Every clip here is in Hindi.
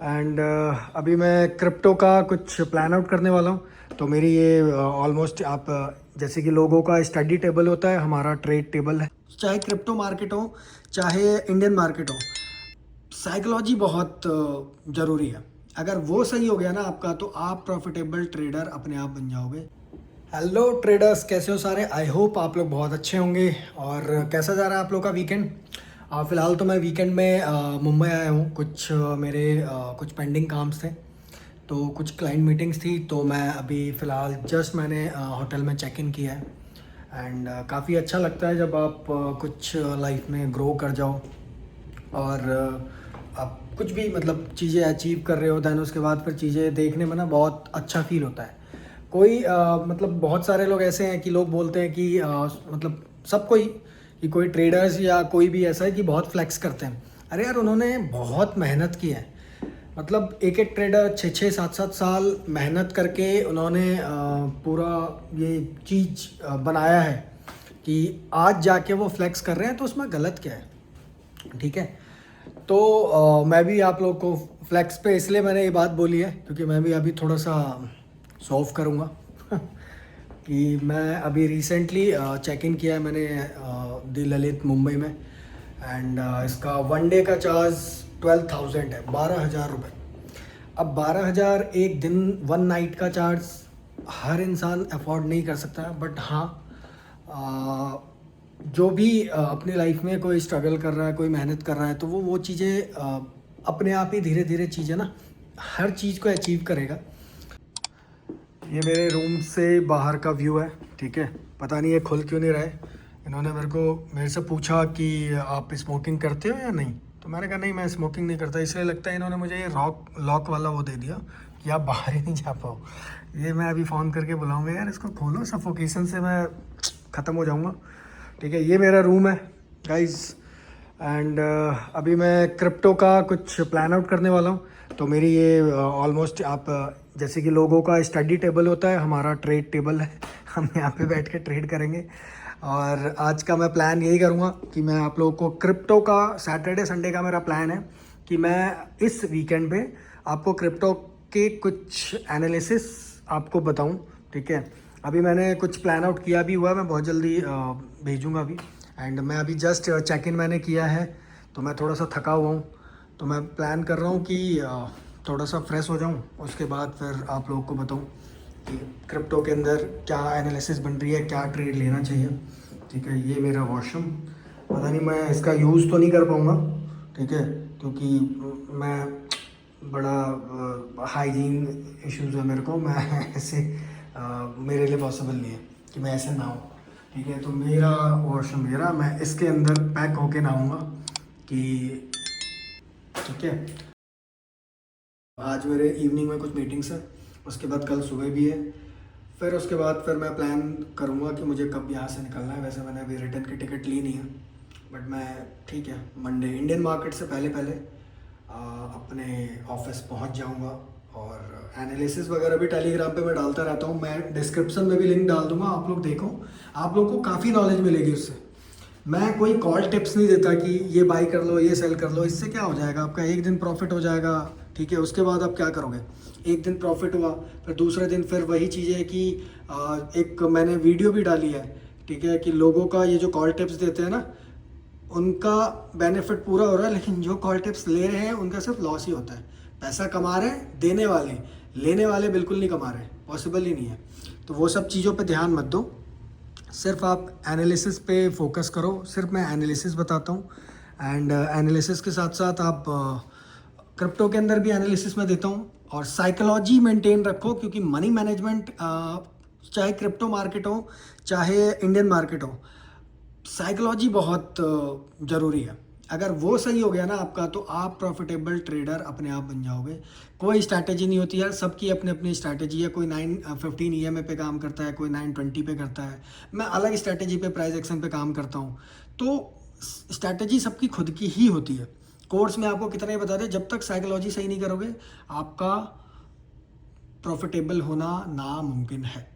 एंड अभी मैं क्रिप्टो का कुछ प्लान आउट करने वाला हूँ। तो मेरी ये ऑलमोस्ट आप जैसे कि लोगों का स्टडी टेबल होता है, हमारा ट्रेड टेबल है। चाहे क्रिप्टो मार्केट हो, चाहे इंडियन मार्केट हो, साइकोलॉजी बहुत ज़रूरी है। अगर वो सही हो गया ना आपका, तो आप प्रॉफिटेबल ट्रेडर अपने आप बन जाओगे। हेलो ट्रेडर्स, कैसे हो सारे? आई होप आप लोग बहुत अच्छे होंगे। और कैसा जा रहा है आप लोग का वीकेंड? फ़िलहाल तो मैं वीकेंड में मुंबई आया हूँ। कुछ मेरे कुछ पेंडिंग काम्स थे, तो कुछ क्लाइंट मीटिंग्स थी। तो मैं अभी फ़िलहाल जस्ट मैंने होटल में चेक इन किया है। एंड काफ़ी अच्छा लगता है जब आप कुछ लाइफ में ग्रो कर जाओ और आप कुछ भी मतलब चीज़ें अचीव कर रहे हो, दैन उसके बाद फिर चीज़ें देखने में ना बहुत अच्छा फील होता है। कोई मतलब बहुत सारे लोग ऐसे हैं कि लोग बोलते हैं कि मतलब सब कोई कि कोई ट्रेडर्स या कोई भी ऐसा है कि बहुत फ्लेक्स करते हैं। अरे यार, उन्होंने बहुत मेहनत की है। मतलब एक एक ट्रेडर 6-6 7-7 साल मेहनत करके उन्होंने पूरा ये चीज़ बनाया है कि आज जाके वो फ्लेक्स कर रहे हैं, तो उसमें गलत क्या है? ठीक है। तो मैं भी आप लोग को फ्लेक्स पे इसलिए मैंने ये बात बोली है क्योंकि मैं भी अभी थोड़ा सा शो ऑफ करूँगा कि मैं अभी रिसेंटली चेक इन किया है मैंने दी ललित मुंबई में। एंड इसका वन डे का चार्ज 12,000 है, 12,000 रुपये। अब 12,000 एक दिन, वन नाइट का चार्ज हर इंसान अफोर्ड नहीं कर सकता। बट हाँ, जो भी अपनी लाइफ में कोई स्ट्रगल कर रहा है, कोई मेहनत कर रहा है, तो वो चीज़ें अपने आप ही धीरे धीरे चीज़ें ना हर चीज़ को अचीव करेगा। ये मेरे रूम से बाहर का व्यू है। ठीक है, पता नहीं ये खुल क्यों नहीं रहा है। इन्होंने मेरे से पूछा कि आप स्मोकिंग करते हो या नहीं, तो मैंने कहा नहीं, मैं स्मोकिंग नहीं करता। इसलिए लगता है इन्होंने मुझे ये लॉक वाला वो दे दिया कि आप बाहर ही नहीं जा पाओ। ये मैं अभी फ़ोन करके बुलाऊंगा, यार इसको खोलो, सफोकेशन से मैं ख़त्म हो जाऊंगा। ठीक है, ये मेरा रूम है गाइस। एंड अभी मैं क्रिप्टो का कुछ प्लान आउट करने वाला हूँ। तो मेरी ये ऑलमोस्ट आप जैसे कि लोगों का स्टडी टेबल होता है, हमारा ट्रेड टेबल है। हम यहाँ पे बैठ के ट्रेड करेंगे। और आज का मैं प्लान यही करूँगा कि मैं आप लोगों को क्रिप्टो का, सैटरडे संडे का मेरा प्लान है कि मैं इस वीकेंड पे आपको क्रिप्टो के कुछ एनालिसिस आपको बताऊँ। ठीक है, अभी मैंने कुछ प्लान आउट किया भी हुआ है, मैं बहुत जल्दी भेजूँगा अभी। एंड मैं अभी जस्ट चेक इन मैंने किया है, तो मैं थोड़ा सा थका हुआ हूँ। तो मैं प्लान कर रहा हूँ कि थोड़ा सा फ्रेश हो जाऊँ, उसके बाद फिर आप लोगों को बताऊँ कि क्रिप्टो के अंदर क्या एनालिसिस बन रही है, क्या ट्रेड लेना चाहिए। ठीक है, ये मेरा वॉशरूम, पता नहीं मैं इसका यूज़ तो नहीं कर पाऊँगा। ठीक है, क्योंकि मैं बड़ा हाइजीन इश्यूज़ है मेरे को। मैं ऐसे मेरे लिए पॉसिबल नहीं है कि मैं ऐसे नहाऊँ। ठीक है, तो मेरा वॉशरूम मेरा, मैं इसके अंदर पैक होके नहाऊँगा कि ठीक है। आज मेरे इवनिंग में कुछ मीटिंग्स है, उसके बाद कल सुबह भी है। फिर उसके बाद फिर मैं प्लान करूँगा कि मुझे कब यहाँ से निकलना है। वैसे मैंने अभी रिटर्न की टिकट ली नहीं है, बट मैं ठीक है मंडे इंडियन मार्केट से पहले पहले अपने ऑफिस पहुँच जाऊँगा। और एनालिसिस वगैरह भी टेलीग्राम पे मैं डालता रहता हूँ, मैं डिस्क्रिप्शन में भी लिंक डाल दूँगा, आप लोग देखो। आप लोग को काफ़ी नॉलेज मिलेगी उससे। मैं कोई कॉल टिप्स नहीं देता कि ये बाई कर लो, ये सेल कर लो। इससे क्या हो जाएगा, आपका एक दिन प्रॉफिट हो जाएगा। ठीक है, उसके बाद आप क्या करोगे? एक दिन प्रॉफिट हुआ, फिर दूसरे दिन फिर वही चीज़ है कि एक मैंने वीडियो भी डाली है। ठीक है, कि लोगों का ये जो कॉल टिप्स देते हैं ना, उनका बेनिफिट पूरा हो रहा है, लेकिन जो कॉल टिप्स ले रहे हैं उनका सिर्फ लॉस ही होता है। पैसा कमा रहे हैं देने वाले, लेने वाले बिल्कुल नहीं कमा रहे, पॉसिबल ही नहीं है। तो वो सब चीज़ों पे ध्यान मत दो, सिर्फ आप एनालिसिस पे फोकस करो। सिर्फ मैं एनालिसिस बताता हूँ। एंड एनालिसिस के साथ साथ आप क्रिप्टो के अंदर भी एनालिसिस में देता हूँ। और साइकोलॉजी मेंटेन रखो, क्योंकि मनी मैनेजमेंट चाहे क्रिप्टो मार्केट हो, चाहे इंडियन मार्केट हो, साइकोलॉजी बहुत ज़रूरी है। अगर वो सही हो गया ना आपका, तो आप प्रॉफिटेबल ट्रेडर अपने आप बन जाओगे। कोई स्ट्रैटेजी नहीं होती यार, सबकी अपनी अपनी स्ट्रैटेजी है। कोई 9-15 ईएमए पे काम करता है, कोई 920 पे करता है। मैं अलग स्ट्रैटेजी पे, प्राइस एक्शन पे काम करता हूँ। तो स्ट्रैटेजी सबकी खुद की ही होती है। कोर्स में आपको कितना ही बता दें, जब तक साइकोलॉजी सही नहीं करोगे, आपका प्रॉफिटेबल होना नामुमकिन है।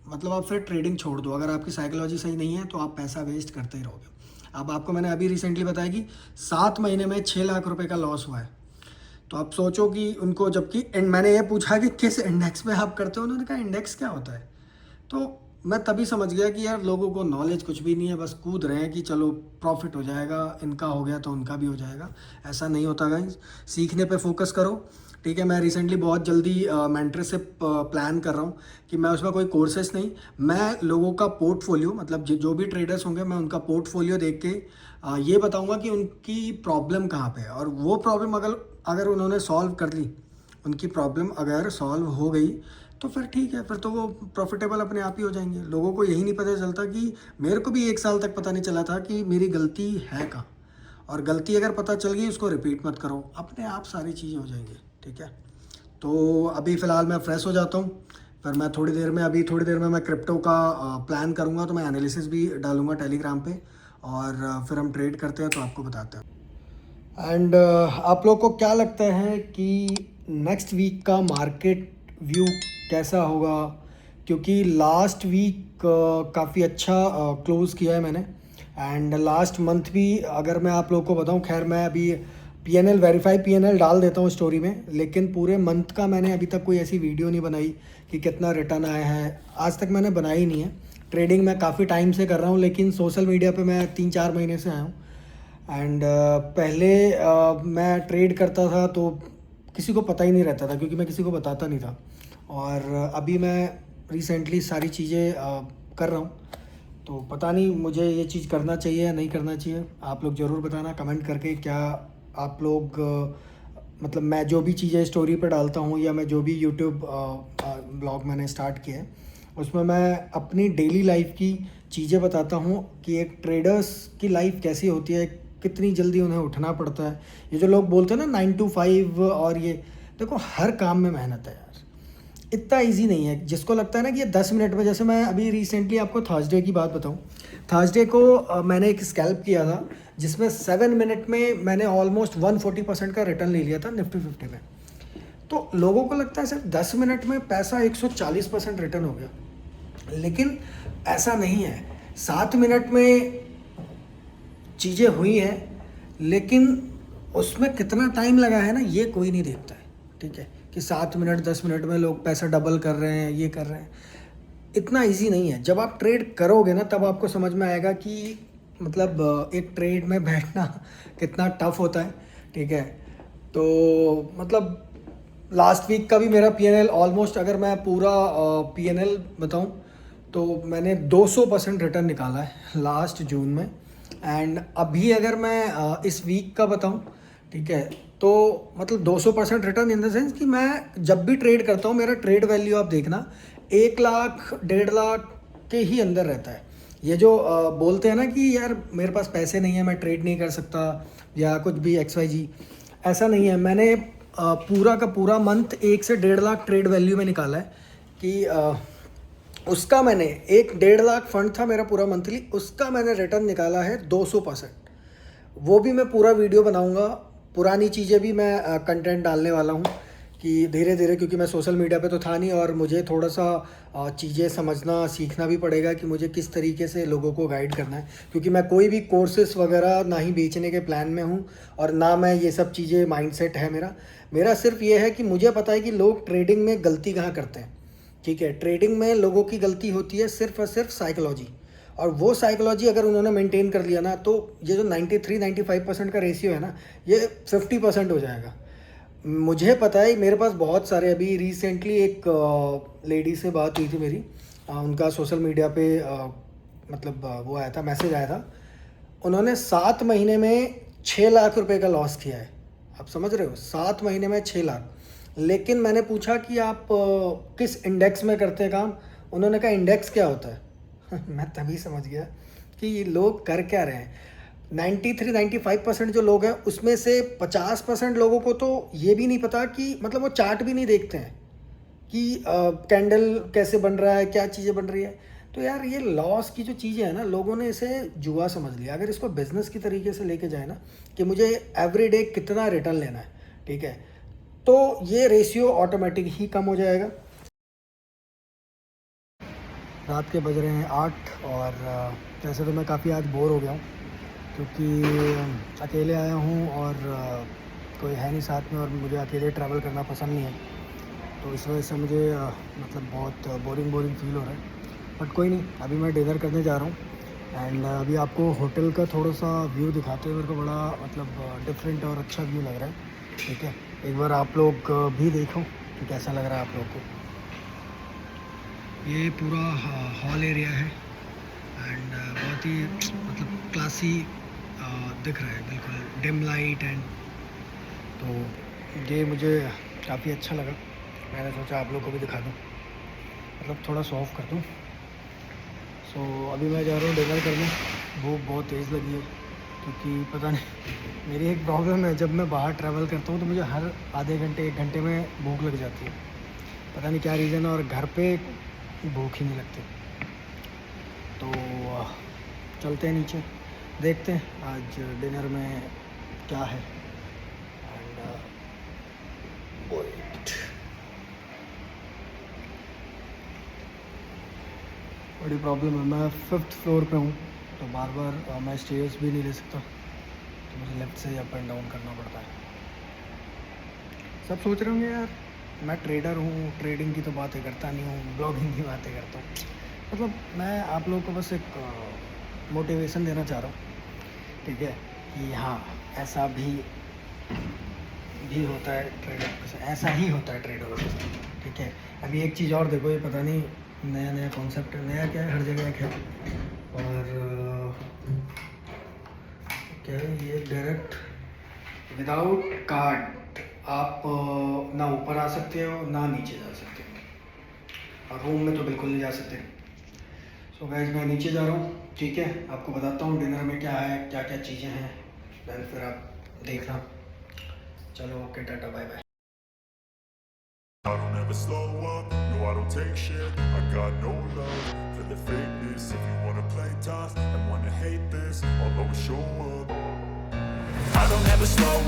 मतलब आप फिर ट्रेडिंग छोड़ दो, अगर आपकी साइकोलॉजी सही नहीं है तो आप पैसा वेस्ट करते ही रहोगे। अब आपको मैंने अभी रिसेंटली बताया कि 7 महीने में 6 लाख रुपए का लॉस हुआ है। तो आप सोचो कि उनको, जबकि मैंने ये पूछा कि किस इंडेक्स पे आप करते हो, उन्होंने कहा इंडेक्स क्या होता है। तो मैं तभी समझ गया कि यार लोगों को नॉलेज कुछ भी नहीं है, बस कूद रहे हैं कि चलो प्रॉफिट हो जाएगा, इनका हो गया तो उनका भी हो जाएगा। ऐसा नहीं होता गाइस, सीखने पे फोकस करो। ठीक है, मैं रिसेंटली बहुत जल्दी मेंटरशिप प्लान कर रहा हूँ कि मैं उसमें कोई कोर्सेस नहीं, मैं लोगों का पोर्टफोलियो, मतलब जो भी ट्रेडर्स होंगे मैं उनका पोर्टफोलियो देख के ये बताऊँगा कि उनकी प्रॉब्लम कहाँ पे है, और वो प्रॉब्लम अगर अगर उन्होंने सॉल्व कर ली, उनकी प्रॉब्लम अगर सॉल्व हो गई तो फिर ठीक है, फिर तो वो प्रॉफिटेबल अपने आप ही हो जाएंगे। लोगों को यही नहीं पता चलता कि मेरे को भी 1 साल तक पता नहीं चला था कि मेरी गलती है कहाँ, और गलती अगर पता चल गई उसको रिपीट मत करो, अपने आप सारी चीज़ें हो जाएंगी। ठीक है, तो अभी फ़िलहाल मैं फ्रेश हो जाता हूँ, फिर मैं थोड़ी देर में मैं क्रिप्टो का प्लान करूँगा, तो मैं एनालिसिस भी डालूँगा टेलीग्राम पे, और फिर हम ट्रेड करते हैं तो आपको बताते हैं। एंड आप लोग को क्या लगता है कि नेक्स्ट वीक का मार्केट व्यू कैसा होगा? क्योंकि लास्ट वीक काफ़ी अच्छा क्लोज़ किया है मैंने, एंड लास्ट मंथ भी अगर मैं आप लोग को बताऊं, खैर मैं अभी पीएनएल वेरीफाई पीएनएल डाल देता हूँ स्टोरी में, लेकिन पूरे मंथ का मैंने अभी तक कोई ऐसी वीडियो नहीं बनाई कि कितना रिटर्न आया है, आज तक मैंने बनाई नहीं है। ट्रेडिंग मैं काफ़ी टाइम से कर रहा हूँ, लेकिन सोशल मीडिया पे मैं 3-4 महीने से आया हूँ। एंड पहले मैं ट्रेड करता था तो किसी को पता ही नहीं रहता था, क्योंकि मैं किसी को बताता नहीं था, और अभी मैं रिसेंटली सारी चीज़ें कर रहा हूँ। तो पता नहीं मुझे ये चीज़ करना चाहिए या नहीं करना चाहिए, आप लोग ज़रूर बताना कमेंट करके। क्या आप लोग मतलब मैं जो भी चीज़ें स्टोरी पे डालता हूँ, या मैं जो भी यूट्यूब ब्लॉग मैंने स्टार्ट किया है, उसमें मैं अपनी डेली लाइफ की चीज़ें बताता हूँ कि एक ट्रेडर्स की लाइफ कैसी होती है, कितनी जल्दी उन्हें उठना पड़ता है। ये जो लोग बोलते हैं ना 9 to 5, और ये देखो हर काम में मेहनत है यार, इतना इजी नहीं है। जिसको लगता है ना कि ये 10 मिनट में, जैसे मैं अभी रिसेंटली आपको थर्सडे की बात बताऊँ, थर्सडे को मैंने एक स्कैल्प किया था जिसमें 7 मिनट में मैंने ऑलमोस्ट 140% का रिटर्न ले लिया था निफ्टी 50 में। तो लोगों को लगता है सिर्फ 10 मिनट में पैसा 140% रिटर्न हो गया, लेकिन ऐसा नहीं है। 7 मिनट में चीज़ें हुई हैं, लेकिन उसमें कितना टाइम लगा है ना, ये कोई नहीं देखता है। ठीक है, कि 7 मिनट 10 मिनट में लोग पैसा डबल कर रहे हैं, ये कर रहे हैं, इतना इजी नहीं है। जब आप ट्रेड करोगे ना, तब आपको समझ में आएगा कि मतलब एक ट्रेड में बैठना कितना टफ होता है। ठीक है, तो मतलब लास्ट वीक का भी मेरा पीएनएल ऑलमोस्ट, अगर मैं पूरा पीएनएल बताऊं, तो मैंने 200% रिटर्न निकाला है लास्ट जून में। एंड अभी अगर मैं इस वीक का बताऊं, ठीक है, तो मतलब 200% रिटर्न इन द सेंस कि मैं जब भी ट्रेड करता हूँ, मेरा ट्रेड वैल्यू आप देखना 1 लाख 1.5 लाख के ही अंदर रहता है। ये जो बोलते हैं ना कि यार मेरे पास पैसे नहीं है, मैं ट्रेड नहीं कर सकता, या कुछ भी XYZ, ऐसा नहीं है। मैंने पूरा का पूरा मंथ 1 से 1.5 लाख ट्रेड वैल्यू में निकाला है कि उसका मैंने 1.5 लाख फंड था मेरा पूरा मंथली, उसका मैंने रिटर्न निकाला है 200%। वो भी मैं पूरा वीडियो बनाऊंगा, पुरानी चीज़ें भी मैं कंटेंट डालने वाला हूँ कि धीरे धीरे, क्योंकि मैं सोशल मीडिया पे तो था नहीं, और मुझे थोड़ा सा चीज़ें समझना सीखना भी पड़ेगा कि मुझे किस तरीके से लोगों को गाइड करना है, क्योंकि मैं कोई भी कोर्सेस वगैरह ना ही बेचने के प्लान में हूँ, और ना मैं ये सब चीज़ें माइंडसेट है मेरा सिर्फ ये है कि मुझे पता है कि लोग ट्रेडिंग में गलती कहाँ करते हैं। ठीक है, ट्रेडिंग में लोगों की गलती होती है सिर्फ और सिर्फ साइकोलॉजी, और वो साइकोलॉजी अगर उन्होंने मेंटेन कर लिया ना, तो ये जो 93-95% का रेशियो है ना, ये 50% हो जाएगा। मुझे पता है, मेरे पास बहुत सारे, अभी रिसेंटली एक लेडी से बात हुई थी मेरी, उनका सोशल मीडिया पे मतलब वो आया था, मैसेज आया था, उन्होंने 7 महीने में 6 लाख रुपए का लॉस किया है। आप समझ रहे हो, 7 महीने में 6 लाख। लेकिन मैंने पूछा कि आप किस इंडेक्स में करते हैं काम, उन्होंने कहा इंडेक्स क्या होता है मैं तभी समझ गया कि ये लोग कर क्या रहे हैं। 93-95% जो लोग हैं, उसमें से 50% लोगों को तो ये भी नहीं पता कि मतलब वो चार्ट भी नहीं देखते हैं कि कैंडल कैसे बन रहा है, क्या चीज़ें बन रही है। तो यार ये लॉस की जो चीज़ें हैं ना, लोगों ने इसे जुआ समझ लिया। अगर इसको बिजनेस की तरीके से लेके जाए ना, कि मुझे एवरीडे कितना रिटर्न लेना है, ठीक है, तो ये रेशियो ऑटोमेटिक ही कम हो जाएगा। रात के बज रहे हैं 8, और वैसे तो मैं काफ़ी आज बोर हो गया हूँ, क्योंकि अकेले आया हूँ और कोई है नहीं साथ में और मुझे अकेले ट्रैवल करना पसंद नहीं है, तो इस वजह से मुझे मतलब बहुत बोरिंग फील हो रहा है। बट कोई नहीं, अभी मैं डिनर करने जा रहा हूँ एंड अभी आपको होटल का थोड़ा सा व्यू दिखाते हुए मेरे को बड़ा मतलब डिफरेंट और अच्छा व्यू लग रहा है। ठीक है, एक बार आप लोग भी देखो कि कैसा लग रहा है आप लोग को। ये पूरा हॉल एरिया है एंड बहुत ही मतलब क्लासी दिख रहा है, बिल्कुल डिम लाइट एंड, तो ये मुझे काफ़ी अच्छा लगा। मैंने सोचा आप लोग को भी दिखा दूँ, मतलब थोड़ा शो ऑफ कर दूँ। सो अभी मैं जा रहा हूँ डिनर करने, भूख बहुत तेज़ लगी है क्योंकि पता नहीं, मेरी एक प्रॉब्लम है, जब मैं बाहर ट्रैवल करता हूँ तो मुझे हर आधे घंटे 1 घंटे में भूख लग जाती है, पता नहीं क्या रीज़न है, और घर पे भूख ही नहीं लगती। तो चलते हैं नीचे, देखते हैं आज डिनर में क्या है। एंड बड़ी प्रॉब्लम है, मैं 5th फ्लोर पे हूँ, तो बार बार मैं स्टेयर्स भी नहीं ले सकता, तो मुझे लेफ्ट से अप एंड डाउन करना पड़ता है। सब सोच रहे होंगे यार मैं ट्रेडर हूँ, ट्रेडिंग की तो बातें करता नहीं हूँ, ब्लॉगिंग की बातें करता हूँ। मतलब मैं आप लोगों को बस एक मोटिवेशन देना चाह रहा हूँ, ठीक है, कि हाँ ऐसा भी होता है ट्रेडर के साथ, ऐसा ही होता है ट्रेडर के साथ। ठीक है, अभी एक चीज़ और देखो, ये पता नहीं नया कॉन्सेप्ट है, नया क्या है, हर जगह एक है। और क्या है ये, डायरेक्ट विदाउट कार्ड आप ना ऊपर आ सकते हो ना नीचे जा सकते हो, और रूम में तो बिल्कुल नहीं जा सकते। सो गाइस मैं नीचे जा रहा हूँ, ठीक है, आपको बताता हूँ डिनर में क्या है, क्या क्या चीज़ें हैं, देन फिर आप देखना। चलो okay, tata bye bye. I don't ever slow up, no I don't take shit. I got no love for the fakeness. If you wanna play tough and wanna hate this, I'll always show up. I don't ever slow